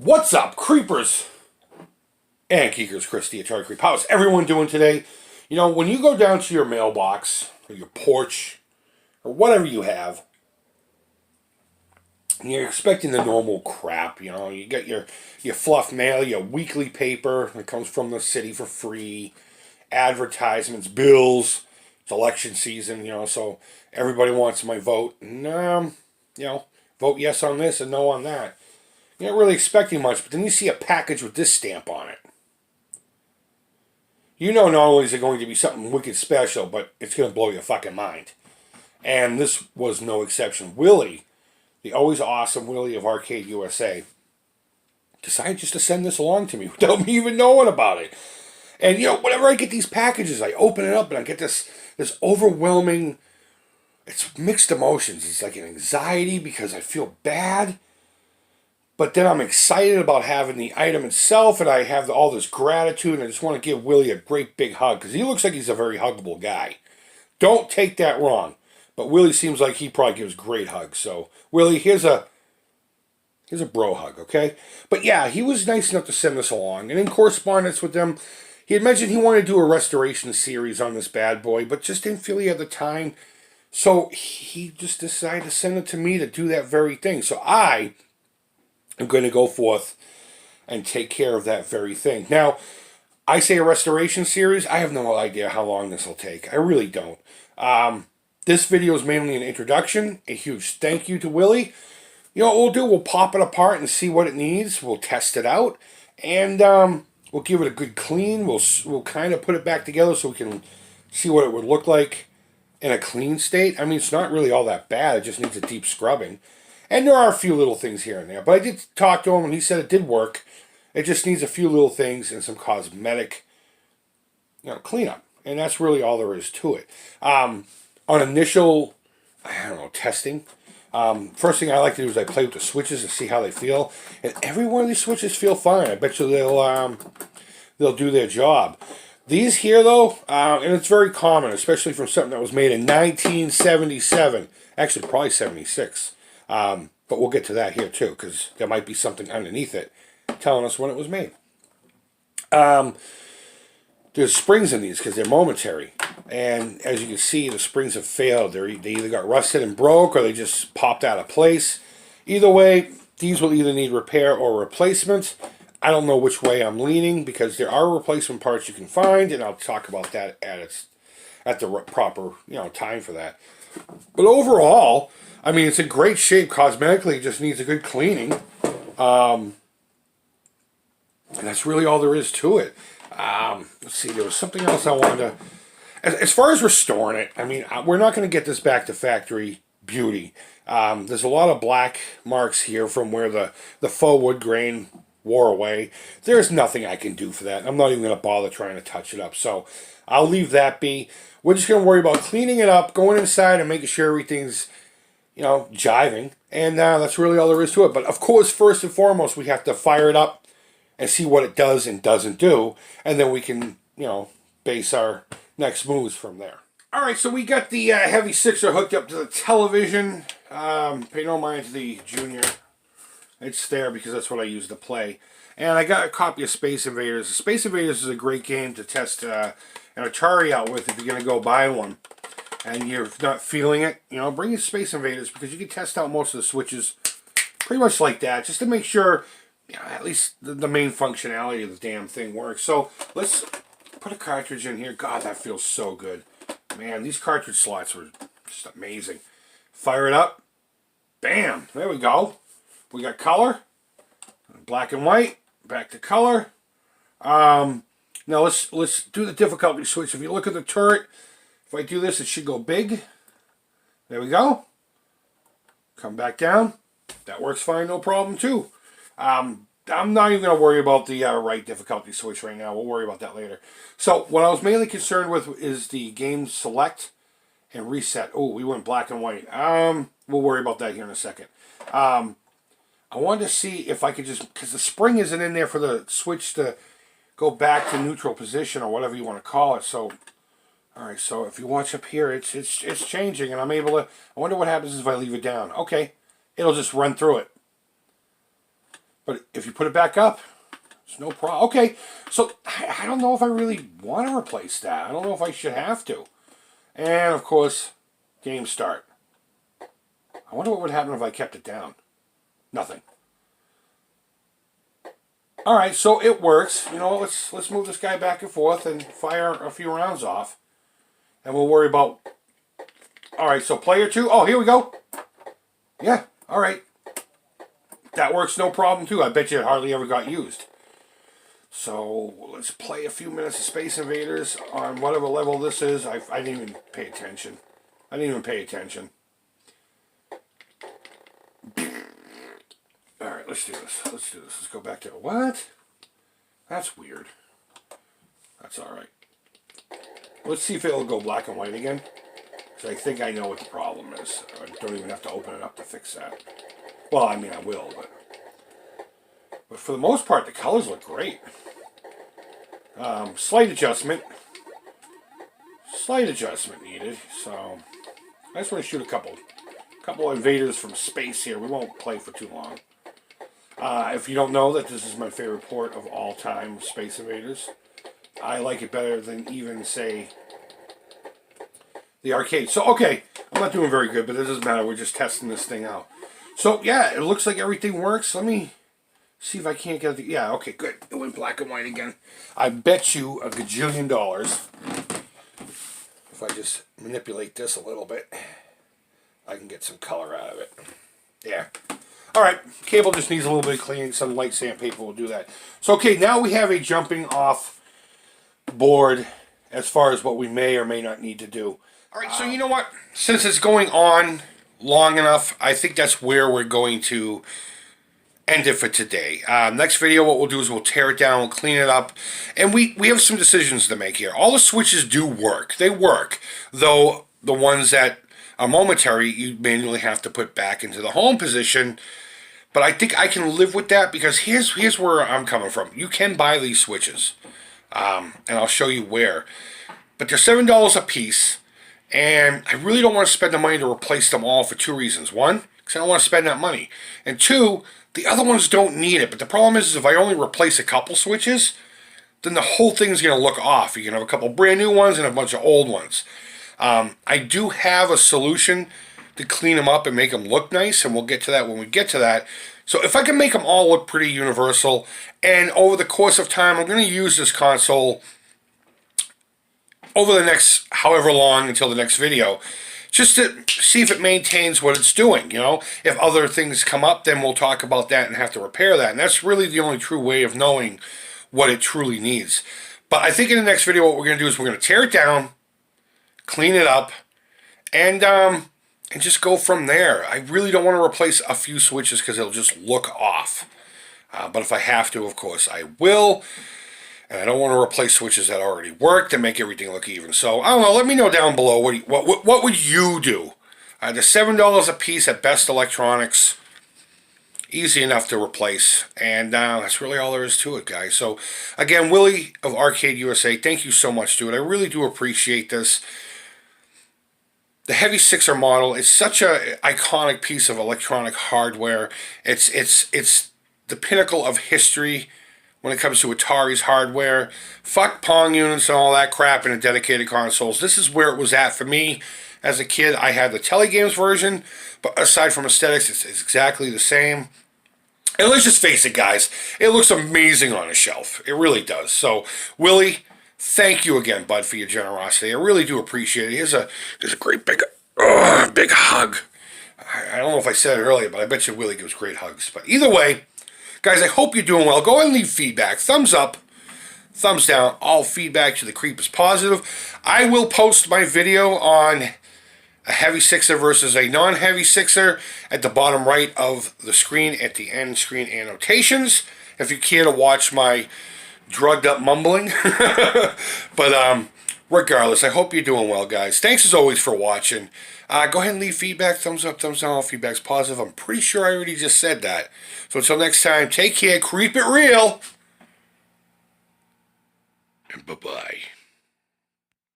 What's up, creepers and geekers? Christy, Atari Creep. How's everyone doing today? You know, when you go down to your mailbox or your porch or whatever you have, and you're expecting the normal crap. You know, you get your fluff mail, your weekly paper that comes from the city for free, advertisements, bills. It's election season, you know, so everybody wants my vote. And, you know, vote yes on this and no on that. You're not really expecting much, but then you see a package with this stamp on it. You know, not only is it going to be something wicked special, but it's going to blow your fucking mind. And this was no exception. Willie, the always awesome Willie of Arcade USA, decided just to send this along to me without me even knowing about it. And, you know, whenever I get these packages, I open it up and I get this overwhelming, it's mixed emotions. It's like an anxiety because I feel bad. But then I'm excited about having the item itself, and I have all this gratitude, and I just want to give Willie a great big hug, because he looks like he's a very huggable guy. Don't take that wrong, but Willie seems like he probably gives great hugs. So, Willie, here's a bro hug, okay? But yeah, he was nice enough to send this along, and in correspondence with them, he had mentioned he wanted to do a restoration series on this bad boy, but just didn't feel he had the time, so he just decided to send it to me to do that very thing. So I'm going to go forth and take care of that very thing. Now, I say a restoration series. I have no idea how long this will take. I really don't. This video is mainly an introduction. A huge thank you to Willie. You know what we'll do? We'll pop it apart and see what it needs. We'll test it out. And we'll give it a good clean. We'll kind of put it back together so we can see what it would look like in a clean state. I mean, it's not really all that bad. It just needs a deep scrubbing. And there are a few little things here and there. But I did talk to him, and he said it did work. It just needs a few little things and some cosmetic, cleanup. And that's really all there is to it. On initial, testing, first thing I like to do is I play with the switches and see how they feel. And every one of these switches feel fine. I bet you they'll do their job. These here, though, and it's very common, especially from something that was made in 1977. Actually, probably 76. But we'll get to that here too, because there might be something underneath it telling us when it was made. There's springs in these because they're momentary. And as you can see, the springs have failed. They either got rusted and broke, or they just popped out of place. Either way, these will either need repair or replacement. I don't know which way I'm leaning, because there are replacement parts you can find, and I'll talk about that at the proper time for that. But overall, I mean, it's in great shape cosmetically. It just needs a good cleaning. And that's really all there is to it. Let's see, there was something else I wanted to... As far as restoring it, I mean, we're not going to get this back to factory beauty. There's a lot of black marks here from where the faux wood grain wore away. There's nothing I can do for that. I'm not even going to bother trying to touch it up. So I'll leave that be. We're just going to worry about cleaning it up, going inside and making sure everything's jiving. And that's really all there is to it. But of course, first and foremost, we have to fire it up and see what it does and doesn't do. And then we can, base our next moves from there. All right, so we got the Heavy Sixer hooked up to the television. Pay no mind to the Junior. It's there because that's what I use to play. And I got a copy of Space Invaders. Space Invaders is a great game to test an Atari out with if you're going to go buy one. And you're not feeling it, bring your Space Invaders, because you can test out most of the switches pretty much like that, just to make sure, at least the main functionality of the damn thing works. So let's put a cartridge in here. God, that feels so good. Man, these cartridge slots were just amazing. Fire it up. Bam! There we go. We got color. Black and white. Back to color. Now let's do the difficulty switch. If you look at the turret, if I do this, it should go big. There we go. Come back down. That works fine, no problem too. I'm not even going to worry about the right difficulty switch right now. We'll worry about that later. So what I was mainly concerned with is the game select and reset. Oh, we went black and white. We'll worry about that here in a second. I wanted to see if I could just, because the spring isn't in there for the switch to go back to neutral position or whatever you want to call it. So, all right, so if you watch up here, it's changing, and I'm able to, I wonder what happens if I leave it down. Okay, it'll just run through it. But if you put it back up, it's no problem. Okay, so I don't know if I really want to replace that. I don't know if I should have to. And, of course, game start. I wonder what would happen if I kept it down. Nothing. Alright, so it works. You know, let's move this guy back and forth and fire a few rounds off. And we'll worry about... Alright, so player 2. Oh, here we go. Yeah, alright. That works no problem too. I bet you it hardly ever got used. So let's play a few minutes of Space Invaders on whatever level this is. I didn't even pay attention. I didn't even pay attention. Alright, let's do this. Let's do this. Let's go back to... What? That's weird. That's alright. Let's see if it'll go black and white again. Because I think I know what the problem is. I don't even have to open it up to fix that. Well, I mean, I will, but for the most part, the colors look great. Slight adjustment needed. So I just want to shoot a couple invaders from space here. We won't play for too long. If you don't know that this is my favorite port of all time, Space Invaders, I like it better than even, say, the arcade. So, okay, I'm not doing very good, but it doesn't matter. We're just testing this thing out. So, yeah, it looks like everything works. Let me see if I can't get the... Yeah, okay, good. It went black and white again. I bet you a gajillion dollars, if I just manipulate this a little bit, I can get some color out of it. Yeah. Alright, cable just needs a little bit of cleaning. Some light sandpaper will do that. So, okay, now we have a jumping off board as far as what we may or may not need to do. Alright, so you know what? Since it's going on long enough, I think that's where we're going to end it for today. Next video, what we'll do is we'll tear it down, we'll clean it up, and we have some decisions to make here. All the switches do work. They work, though the ones that are momentary, you manually have to put back into the home position. But I think I can live with that, because here's where I'm coming from. You can buy these switches, and I'll show you where. But they're $7 a piece, and I really don't want to spend the money to replace them all for two reasons. One, because I don't want to spend that money. And two, the other ones don't need it. But the problem is if I only replace a couple switches, then the whole thing's going to look off. You can have a couple brand new ones and a bunch of old ones. I do have a solution to clean them up and make them look nice, and we'll get to that when we get to that. So if I can make them all look pretty universal, and over the course of time, I'm going to use this console over the next however long until the next video, just to see if it maintains what it's doing, you know. If other things come up, then we'll talk about that and have to repair that. And that's really the only true way of knowing what it truly needs. But I think in the next video, what we're going to do is we're going to tear it down, clean it up, and just go from there. I really don't want to replace a few switches because it'll just look off. But if I have to, of course, I will. And I don't want to replace switches that already work to make everything look even. So, I don't know. Let me know down below. What would you do? They're $7 a piece at Best Electronics. Easy enough to replace. And that's really all there is to it, guys. So, again, Willie of Arcade USA, thank you so much, dude. I really do appreciate this. The Heavy Sixer model is such an iconic piece of electronic hardware. It's the pinnacle of history when it comes to Atari's hardware. Fuck Pong units and all that crap in a dedicated consoles. This is where it was at for me. As a kid, I had the Telegames version, but aside from aesthetics, it's exactly the same. And let's just face it, guys, it looks amazing on a shelf. It really does. So, Willie, thank you again, bud, for your generosity. I really do appreciate it. Here's a great big hug. I don't know if I said it earlier, but I bet you Willie gives great hugs. But either way, guys, I hope you're doing well. Go ahead and leave feedback. Thumbs up, thumbs down. All feedback to the Creep is positive. I will post my video on a Heavy Sixer versus a non-Heavy Sixer at the bottom right of the screen at the end screen annotations, if you care to watch my drugged up mumbling. But regardless, I hope you're doing well, guys. Thanks as always for watching. Go ahead and leave feedback. Thumbs up, thumbs down. All feedback's positive. I'm pretty sure I already just said that. So until next time, take care, creep it real, and bye-bye.